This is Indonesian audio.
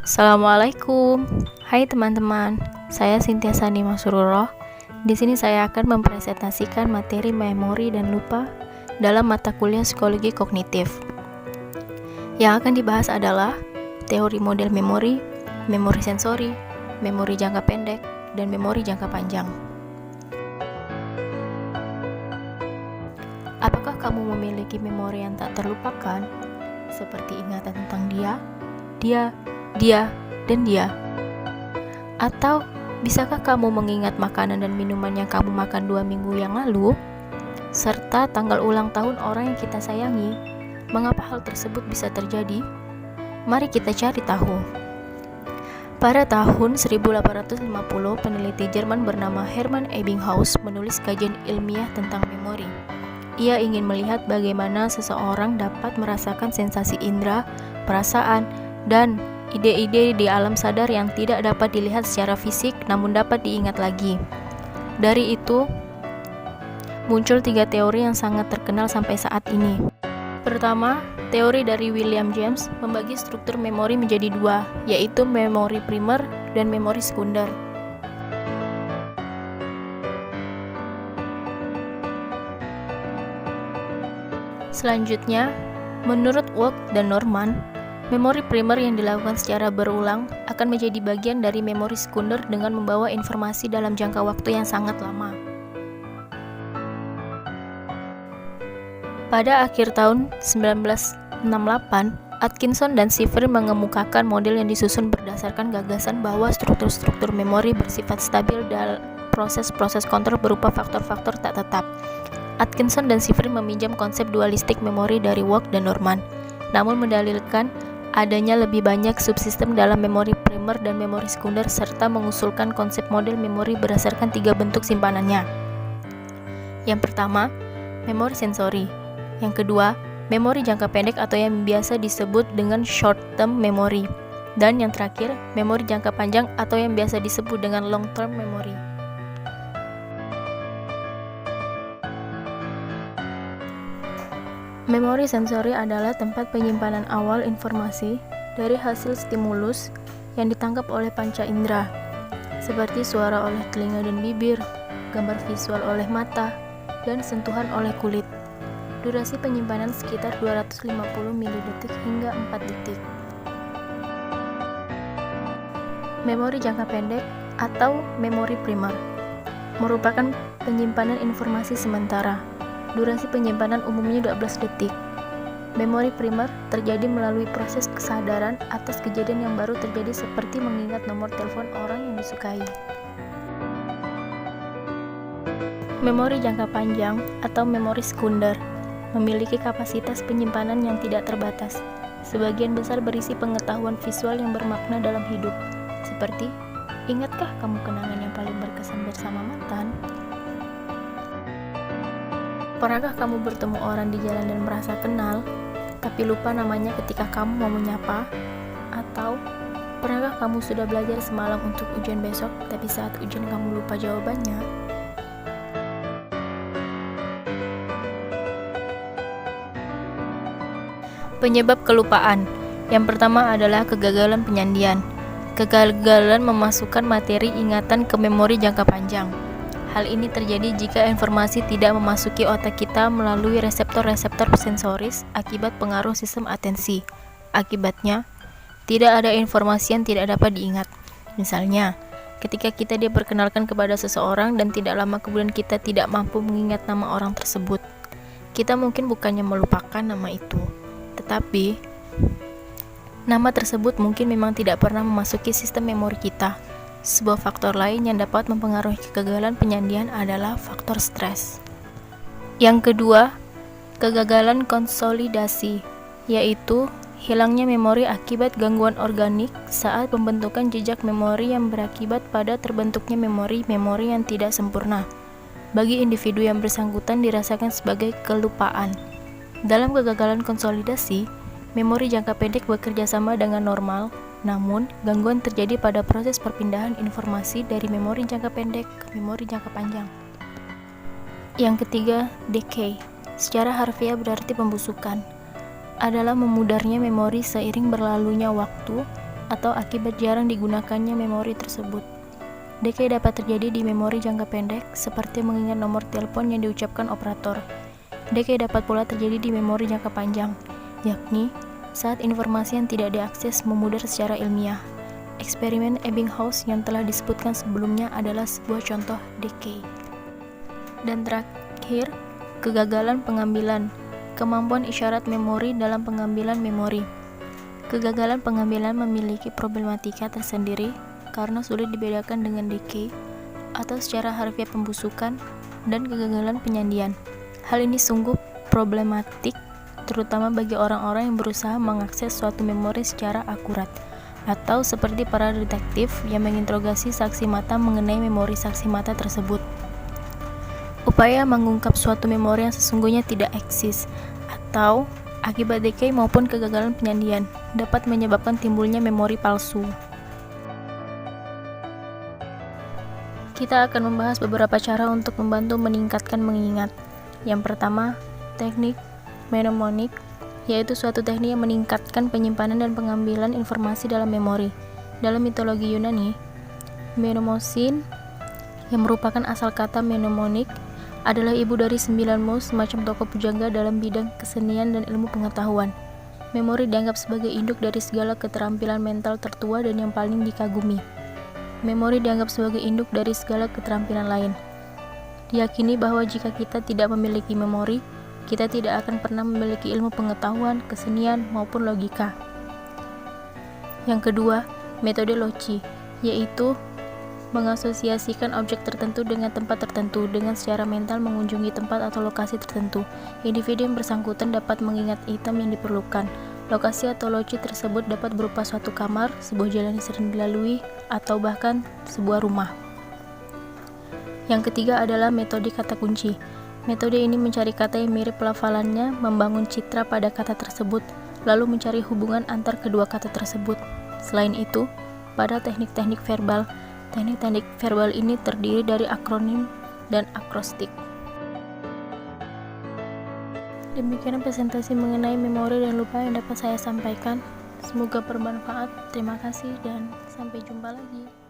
Assalamualaikum. Hai teman-teman, saya Cynthia Sani Masururoh. Di sini saya akan mempresentasikan materi memori dan lupa dalam mata kuliah psikologi kognitif. Yang akan dibahas adalah teori model memori, memori sensori, memori jangka pendek, dan memori jangka panjang. Apakah kamu memiliki memori yang tak terlupakan? Seperti ingatan tentang dia, dan dia? Atau bisakah kamu mengingat makanan dan minuman yang kamu makan 2 minggu yang lalu? Serta tanggal ulang tahun orang yang kita sayangi? Mengapa hal tersebut bisa terjadi? Mari kita cari tahu. Pada tahun 1850, peneliti Jerman bernama Hermann Ebbinghaus menulis kajian ilmiah tentang memori. Ia ingin melihat bagaimana seseorang dapat merasakan sensasi indera, perasaan, dan ide-ide di alam sadar yang tidak dapat dilihat secara fisik namun dapat diingat lagi. Dari itu, muncul 3 teori yang sangat terkenal sampai saat ini. Pertama, teori dari William James membagi struktur memori menjadi 2, yaitu memori primer dan memori sekunder. Selanjutnya, menurut Wolk dan Norman, memori primer yang dilakukan secara berulang akan menjadi bagian dari memori sekunder dengan membawa informasi dalam jangka waktu yang sangat lama. Pada akhir tahun 1968, Atkinson dan Shiffrin mengemukakan model yang disusun berdasarkan gagasan bahwa struktur-struktur memori bersifat stabil dalam proses-proses kontrol berupa faktor-faktor tak tetap. Atkinson dan Shiffrin meminjam konsep dualistik memori dari Wolk dan Norman, namun mendalilkan adanya lebih banyak subsistem dalam memori primer dan memori sekunder serta mengusulkan konsep model memori berdasarkan 3 bentuk simpanannya. Yang pertama, memori sensori. Yang kedua, memori jangka pendek atau yang biasa disebut dengan short term memory. Dan yang terakhir, memori jangka panjang atau yang biasa disebut dengan long term memory. Memori sensori adalah tempat penyimpanan awal informasi dari hasil stimulus yang ditangkap oleh panca indera, seperti suara oleh telinga dan bibir, gambar visual oleh mata, dan sentuhan oleh kulit. Durasi penyimpanan sekitar 250 ml hingga 4 detik. Memori jangka pendek atau memori primer merupakan penyimpanan informasi sementara. Durasi penyimpanan umumnya 12 detik. Memori primer terjadi melalui proses kesadaran atas kejadian yang baru terjadi seperti mengingat nomor telepon orang yang disukai. Memori jangka panjang atau memori sekunder memiliki kapasitas penyimpanan yang tidak terbatas. Sebagian besar berisi pengetahuan visual yang bermakna dalam hidup, seperti, ingatkah kamu kenangan yang paling berkesan bersama mantan? Pernahkah kamu bertemu orang di jalan dan merasa kenal, tapi lupa namanya ketika kamu mau menyapa? Atau, pernahkah kamu sudah belajar semalam untuk ujian besok, tapi saat ujian kamu lupa jawabannya? Penyebab kelupaan. Yang pertama adalah kegagalan penyandian. Kegagalan memasukkan materi ingatan ke memori jangka panjang. Hal ini terjadi jika informasi tidak memasuki otak kita melalui reseptor-reseptor sensoris akibat pengaruh sistem atensi. Akibatnya, tidak ada informasi yang tidak dapat diingat. Misalnya, ketika kita diperkenalkan kepada seseorang dan tidak lama kemudian kita tidak mampu mengingat nama orang tersebut. Kita mungkin bukannya melupakan nama itu, tetapi nama tersebut mungkin memang tidak pernah memasuki sistem memori kita. Sebuah faktor lain yang dapat mempengaruhi kegagalan penyandian adalah faktor stres. Yang kedua, kegagalan konsolidasi, yaitu hilangnya memori akibat gangguan organik saat pembentukan jejak memori yang berakibat pada terbentuknya memori-memori yang tidak sempurna. Bagi individu yang bersangkutan dirasakan sebagai kelupaan. Dalam kegagalan konsolidasi, memori jangka pendek bekerja sama dengan normal. Namun, gangguan terjadi pada proses perpindahan informasi dari memori jangka pendek ke memori jangka panjang. Yang ketiga, decay. Secara harfiah berarti pembusukan. Adalah memudarnya memori seiring berlalunya waktu atau akibat jarang digunakannya memori tersebut. Decay dapat terjadi di memori jangka pendek, seperti mengingat nomor telepon yang diucapkan operator. Decay dapat pula terjadi di memori jangka panjang, yakni saat informasi yang tidak diakses memudar secara ilmiah. Eksperimen Ebbinghaus yang telah disebutkan sebelumnya adalah sebuah contoh decay. Dan terakhir, kegagalan pengambilan, kemampuan isyarat memori dalam pengambilan memori. Kegagalan pengambilan memiliki problematika tersendiri karena sulit dibedakan dengan decay atau secara harfiah pembusukan dan kegagalan penyandian. Hal ini sungguh problematik terutama bagi orang-orang yang berusaha mengakses suatu memori secara akurat, atau seperti para detektif yang menginterogasi saksi mata mengenai memori saksi mata tersebut. Upaya mengungkap suatu memori yang sesungguhnya tidak eksis, atau akibat decay maupun kegagalan penyandian, dapat menyebabkan timbulnya memori palsu. Kita akan membahas beberapa cara untuk membantu meningkatkan mengingat. Yang pertama, teknik mnemonik, yaitu suatu teknik yang meningkatkan penyimpanan dan pengambilan informasi dalam memori. Dalam mitologi Yunani, mnemosin, yang merupakan asal kata mnemonik, adalah ibu dari 9 mus, semacam tokoh pujangga dalam bidang kesenian dan ilmu pengetahuan. Memori dianggap sebagai induk dari segala keterampilan mental tertua dan yang paling dikagumi. Memori dianggap sebagai induk dari segala keterampilan lain. Diyakini bahwa jika kita tidak memiliki memori, kita tidak akan pernah memiliki ilmu pengetahuan, kesenian, maupun logika. Yang kedua, metode Loci, yaitu mengasosiasikan objek tertentu dengan tempat tertentu dengan secara mental mengunjungi tempat atau lokasi tertentu. Individu yang bersangkutan dapat mengingat item yang diperlukan. Lokasi atau loci tersebut dapat berupa suatu kamar, sebuah jalan yang sering dilalui, atau bahkan sebuah rumah. Yang ketiga adalah metode kata kunci. Metode ini mencari kata yang mirip pelafalannya, membangun citra pada kata tersebut, lalu mencari hubungan antar kedua kata tersebut. Selain itu, pada teknik-teknik verbal ini terdiri dari akronim dan akrostik. Demikian presentasi mengenai memori dan lupa yang dapat saya sampaikan. Semoga bermanfaat. Terima kasih dan sampai jumpa lagi.